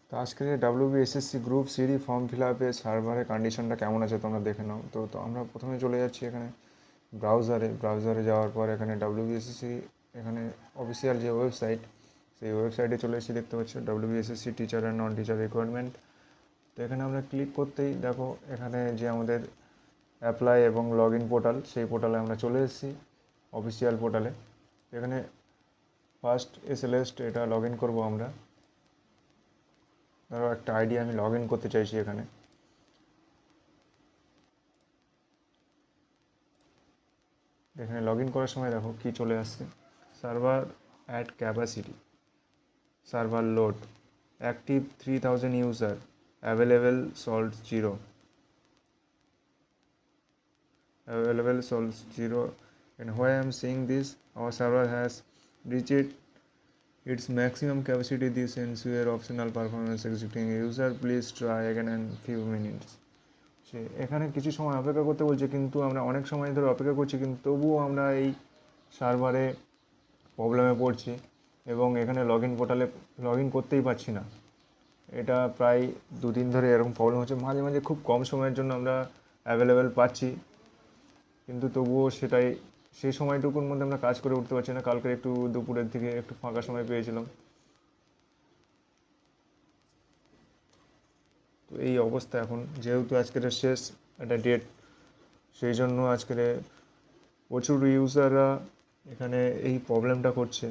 তো আজকে WBSSC group CD form fill আপের সার্ভারের কন্ডিশনটা কেমন আছে তোমরা দেখে নাও। তো আমরা প্রথমে চলে যাচ্ছি এখানে ব্রাউজারে যাওয়ার পর এখানে WBSSC এখানে অফিসিয়াল যে ওয়েবসাইট, সেই ওয়েবসাইটে চলে এসে দেখতে পাচ্ছ WBSSC teacher and non teacher requirement. তো এখানে আমরা ক্লিক করতেই দেখো এখানে যে আমাদের অ্যাপ্লাই এবং লগ ইন পোর্টাল, সেই পোর্টালে আমরা চলে এসেছি, অফিসিয়াল পোর্টালে। এখানে ফার্স্ট SLS এটা লগ ইন করবো আমরা। ধরো একটা আইডি আমি লগ ইন করতে চাইছি এখানে। এখানে লগ ইন করার সময় দেখো কি চলে আসছে, server at capacity, server load, active 3000 user, available salt zero, and why I am saying this, our server has reached its maximum capacity. This ensure optional performance executing user, please try again in few minutes. সে এখানে কিছু সময় অপেক্ষা করতে বলছে, কিন্তু আমরা অনেক সময় ধরে অপেক্ষা করছি, কিন্তু তবুও আমরা এই সার্ভারে প্রবলেমে পড়ছি এবং এখানে লগ ইন পোর্টালে লগ ইন করতেই পারছি না। এটা প্রায় 2 দিন ধরে এরকম প্রবলেম হচ্ছে। মাঝে মাঝে খুব কম সময়ের জন্য আমরা অ্যাভেলেবেল পাচ্ছি, কিন্তু তবুও সেই সময়টুকুর মধ্যে আমরা কাজ করে উঠতে পারছি না। কালকে একটু দুপুরের দিকে একটু ফাঁকা সময় পেয়েছিলাম। তো এই অবস্থা এখন, যেহেতু আজকের শেষ একটা ডেট, সেই জন্য আজকের প্রচুর ইউজাররা এখানে এই প্রবলেমটা করছে।